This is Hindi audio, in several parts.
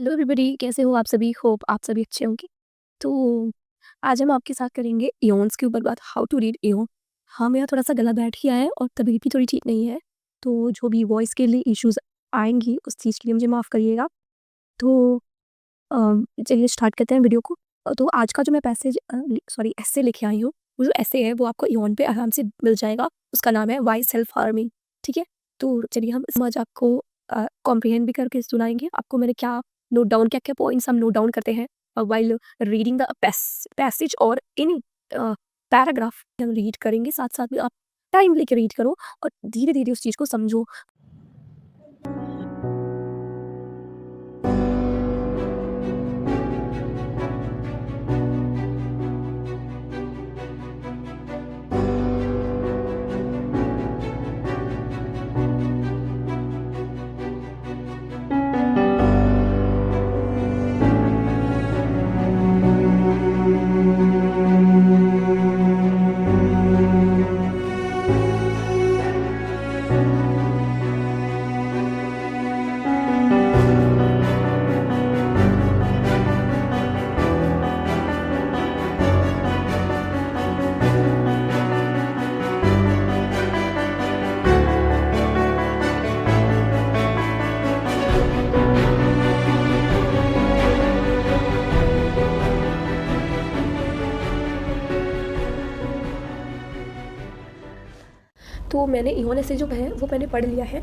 हेलो एवरीबॉडी, कैसे हो आप सभी? होप आप सभी अच्छे होंगे। तो आज हम आपके साथ करेंगे इयन्स के ऊपर बात, हाउ टू रीड इयन। हाँ, मेरा थोड़ा-सा गला बैठ गया है और तबीयत भी थोड़ी ठीक नहीं है, तो जो भी वॉइस के लिए इश्यूज़ आएँगी उस चीज़ के लिए मुझे माफ़ करिएगा। तो अ, चलिए स्टार्ट करते हैं वीडियो को। तो आज का जो मैं एस्से लेके आई हूँ, वो जो एस्से है वो आपको इयन पे आराम से मिल जाएगा। उसका नाम है व्हाई सेल्फ हार्मिंग, ठीक है? तो चलिए हम समझ आपको कॉम्प्रिहेंड भी करके सुनाएँगे। आपको मैंने क्या नोट डाउन क्या-क्या पॉइंट्स हम नोट डाउन करते हैं व्हाइल रीडिंग द पैसेज और एनी पैराग्राफ हम रीड करेंगे। साथ-साथ में आप टाइम लेके रीड करो और धीरे-धीरे उस चीज़ को समझो। तो मैंने इयन एस्से जो है वो मैंने पढ़ लिया है,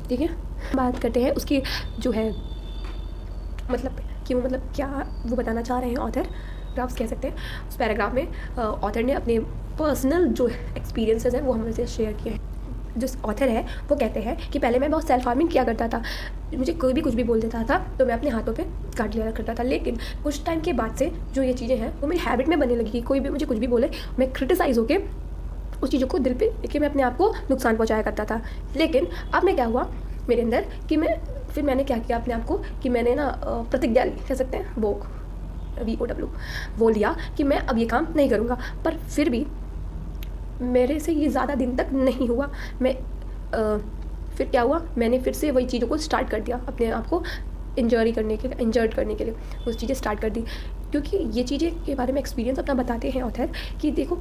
ठीक है? बात करते हैं उसकी जो है मतलब कि वो मतलब क्या वो बताना चाह रहे हैं ऑथर, आप कह सकते हैं। उस पैराग्राफ में ऑथर ने अपने पर्सनल जो एक्सपीरियंसेस हैं वो हमसे शेयर किए हैं। जो ऑथर है वो कहते हैं कि पहले मैं बहुत सेल्फ हार्मिंग किया करता था, मुझे कोई भी कुछ भी बोल देता था तो मैं अपने हाथों पे काट लिया करता था। लेकिन कुछ टाइम के बाद से जो ये चीज़ें हैं वो मेरी हैबिट में बनने लगी। कोई भी मुझे कुछ भी बोले, मैं क्रिटिसाइज़ होके उस चीज़ों को दिल पे लेके मैं अपने आप को नुकसान पहुँचाया करता था। लेकिन अब मैं क्या हुआ मेरे अंदर कि मैंने क्या किया अपने आप को कि मैंने ना प्रतिज्ञा ली, कह सकते हैं VOW, वो लिया कि मैं अब ये काम नहीं करूँगा। पर फिर भी मेरे से ये ज़्यादा दिन तक नहीं हुआ। फिर क्या हुआ, मैंने फिर से वही चीज़ों को स्टार्ट कर दिया, अपने आप को इंजर्ड करने के लिए वो चीज़ें स्टार्ट कर दी। क्योंकि ये चीज़ें के बारे में एक्सपीरियंस अपना बताते हैं ऑथर कि देखो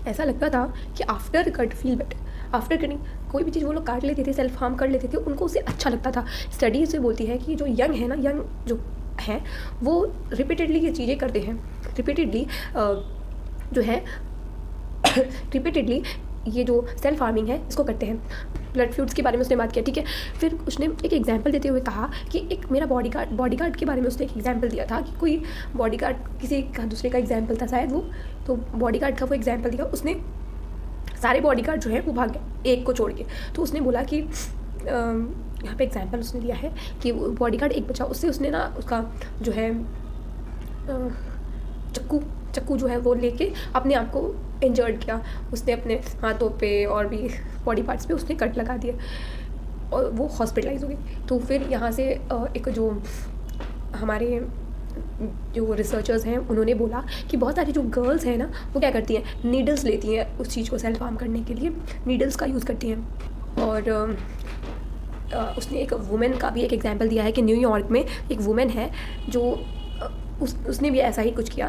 ऐसा लगता था कि after cut feel better, after cutting कोई भी चीज़ वो लोग काट लेते थे, सेल्फ हार्म कर लेते थे, उनको उससे अच्छा लगता था। स्टडी से बोलती है कि जो यंग है ना, यंग जो हैं वो रिपीटेडली ये चीज़ें करते हैं, रिपीटेडली जो है रिपीटेडली ये जो सेल्फ हार्मिंग है इसको करते हैं। ब्लड फ्लूइड्स के बारे में उसने बात किया, ठीक है। फिर उसने एक एग्जांपल देते हुए कहा कि एक मेरा बॉडीगार्ड के बारे में उसने एक एग्जांपल दिया था कि कोई बॉडीगार्ड किसी का दूसरे का एग्जांपल था शायद वो, तो बॉडीगार्ड का वो एग्जांपल दिया। उसने सारे बॉडीगार्ड जो है वो भाग गए एक को छोड़ के। तो उसने बोला कि यहाँ पे एग्जांपल उसने दिया है कि बॉडीगार्ड एक बचा, उससे उसने ना उसका जो है चक्कू जो है वो लेके अपने आप को इंजर्ड किया। उसने अपने हाथों पे और भी बॉडी पार्ट्स पे उसने कट लगा दिए और वो हॉस्पिटलाइज हो गई। तो फिर यहाँ से एक जो हमारे जो रिसर्चर्स हैं उन्होंने बोला कि बहुत सारी जो गर्ल्स हैं ना वो क्या करती हैं, नीडल्स लेती हैं उस चीज़ को सेल्फ हार्म करने के लिए, नीडल्स का यूज़ करती हैं। और उसने एक वुमेन का भी एक एग्जांपल दिया है कि न्यूयॉर्क में एक वुमेन है जो उसने भी ऐसा ही कुछ किया।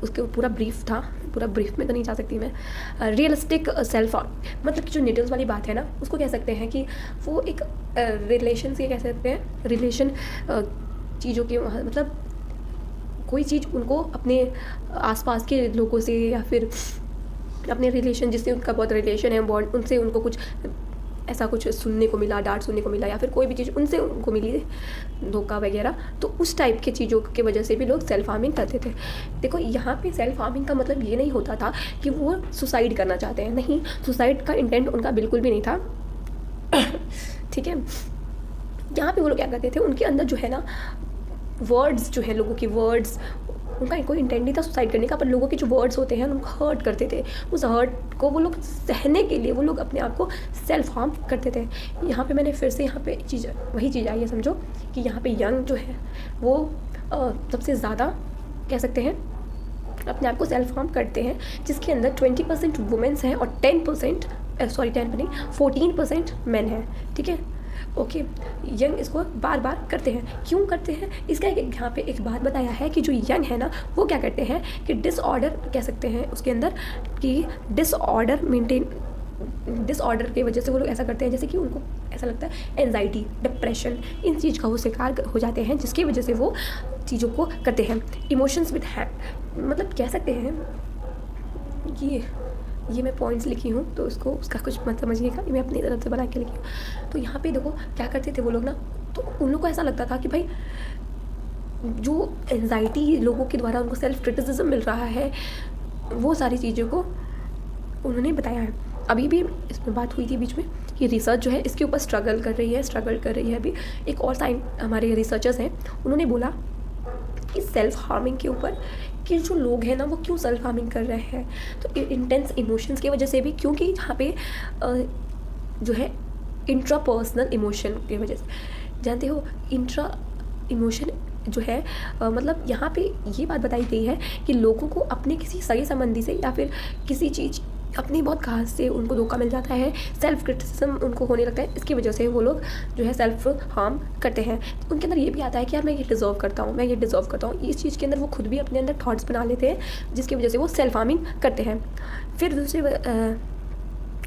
उसके पूरा ब्रीफ में तो नहीं जा सकती मैं। रियलिस्टिक सेल्फ हार्म मतलब कि जो नीडल्स वाली बात है ना उसको कह सकते हैं कि वो एक रिलेशन से कह सकते हैं, रिलेशन चीज़ों के मतलब कोई चीज़ उनको अपने आसपास के लोगों से या फिर अपने रिलेशन जिससे उनका बहुत रिलेशन है बॉन्ड, उनसे उनको कुछ ऐसा कुछ सुनने को मिला, डांट सुनने को मिला या फिर कोई भी चीज़ उनसे उनको मिली, धोखा वगैरह, तो उस टाइप के चीज़ों की वजह से भी लोग सेल्फ हार्मिंग करते थे। देखो यहाँ पे सेल्फ हार्मिंग का मतलब ये नहीं होता था कि वो सुसाइड करना चाहते हैं, नहीं, सुसाइड का इंटेंट उनका बिल्कुल भी नहीं था ठीक है। यहाँ पे वो लोग क्या करते थे, उनके अंदर जो है ना वर्ड्स जो है, लोगों की वर्ड्स, उनका कोई इंटेंट नहीं था सुसाइड करने का, पर लोगों के जो वर्ड्स होते हैं उनको हर्ट करते थे। उस हर्ट को वो लोग सहने के लिए वो लोग अपने आप को सेल्फ हार्म करते थे। यहाँ पे मैंने फिर से यहाँ पे वही चीज़ आई है, समझो कि यहाँ पे यंग जो है वो सबसे ज़्यादा कह सकते हैं अपने आप को सेल्फ हार्म करते हैं, जिसके अंदर 20% वुमेन्स हैं और 10% 14% मैन हैं, ठीक है। ओके, यंग इसको बार बार करते हैं। क्यों करते हैं इसका एक यहाँ पे एक बात बताया है कि जो यंग है ना वो क्या करते हैं कि डिसऑर्डर कह सकते हैं उसके अंदर कि डिसऑर्डर की वजह से वो लोग ऐसा करते हैं, जैसे कि उनको ऐसा लगता है एंजाइटी, डिप्रेशन, इन चीज़ का वो शिकार हो जाते हैं, जिसकी वजह से वो चीज़ों को करते हैं। इमोशंस विद हैंड, मतलब कह सकते हैं ये मैं पॉइंट्स लिखी हूँ तो उसका कुछ मत समझिएगा, ये मैं अपनी तरफ से बना के लिखी हूँ। तो यहाँ पे देखो क्या करते थे वो लोग ना, तो उन लोग को ऐसा लगता था कि भाई जो एंजाइटी लोगों के द्वारा उनको सेल्फ क्रिटिसिज्म मिल रहा है, वो सारी चीज़ों को उन्होंने बताया है। अभी भी इसमें बात हुई थी बीच में कि रिसर्च जो है इसके ऊपर स्ट्रगल कर रही है अभी। एक और हमारे रिसर्चर्स हैं, उन्होंने बोला कि सेल्फ हार्मिंग के ऊपर कि जो लोग हैं ना वो क्यों सेल्फ हार्मिंग कर रहे हैं, तो इंटेंस इमोशंस की वजह से भी, क्योंकि यहाँ पे जो है इंट्रापर्सनल इमोशन की वजह से, जानते हो इंट्रा इमोशन जो है मतलब यहाँ पे ये बात बताई गई है कि लोगों को अपने किसी सगे संबंधी से या फिर किसी चीज़ अपनी बहुत खास से उनको धोखा मिल जाता है, सेल्फ क्रिटिसिज्म उनको होने लगता है, इसकी वजह से वो लोग जो है सेल्फ हार्म करते हैं। उनके अंदर ये भी आता है कि यार मैं ये डिज़र्व करता हूँ, इस चीज़ के अंदर वो खुद भी अपने अंदर थॉट्स बना लेते हैं, जिसकी वजह से वो सेल्फ हार्मिंग करते हैं। फिर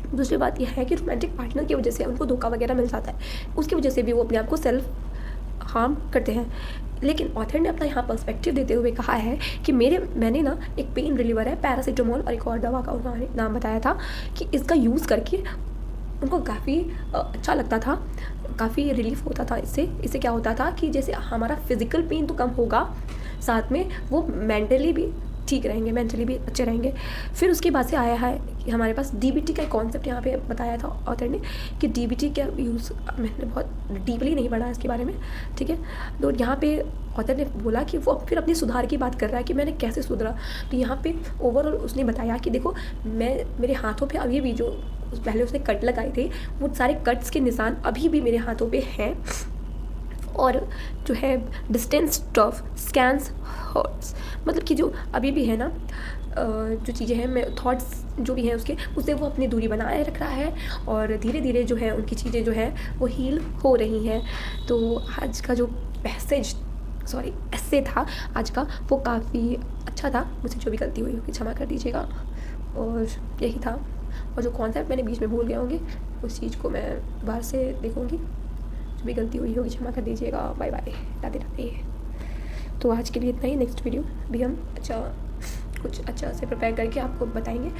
दूसरी बात यह है कि रोमांटिक पार्टनर की वजह से उनको धोखा वगैरह मिल जाता है, उसकी वजह से भी वो अपने आप को सेल्फ हार्म करते हैं। लेकिन ऑथर ने अपना यहाँ पर्सपेक्टिव देते हुए कहा है कि मैंने ना एक पेन रिलीवर है पैरासीटामोल और एक और दवा का उन्होंने नाम बताया था कि इसका यूज़ करके उनको काफ़ी अच्छा लगता था, काफ़ी रिलीफ होता था। इससे क्या होता था कि जैसे हमारा फिज़िकल पेन तो कम होगा, साथ में वो मेंटली भी ठीक रहेंगे, मेंटली भी अच्छे रहेंगे। फिर उसके बाद से आया है कि हमारे पास डीबीटी का कॉन्सेप्ट यहाँ पे बताया था ऑथर ने कि डीबीटी का यूज़, मैंने बहुत डीपली नहीं पढ़ा इसके बारे में, ठीक है। तो यहाँ पे ऑथर ने बोला कि वो फिर अपने सुधार की बात कर रहा है कि मैंने कैसे सुधरा। तो यहाँ पे ओवरऑल उसने बताया कि देखो मेरे हाथों पे अभी भी जो पहले उसने कट लगाए थे वो सारे कट्स के निशान अभी भी मेरे हाथों पे हैं, और जो है डिस्टेंस टफ स्कैंस हर्ट्स, मतलब कि जो अभी भी है ना जो चीज़ें हैं, मैं थॉट्स जो भी हैं उससे वो अपनी दूरी बनाए रख रहा है, और धीरे धीरे जो है उनकी चीज़ें जो है वो हील हो रही हैं। तो आज का जो ऐसे था आज का, वो काफ़ी अच्छा था। मुझसे जो भी गलती हुई होगी क्षमा कर दीजिएगा, और यही था। और जो कॉन्सेप्ट मैंने बीच में भूल गया होंगे उस चीज़ को मैं बाहर से देखूँगी, जो भी गलती हुई होगी क्षमा कर दीजिएगा। Bye bye, Radhe Radhe. तो आज के लिए इतना ही, नेक्स्ट वीडियो भी हम कुछ अच्छा से प्रिपेयर करके आपको बताएंगे।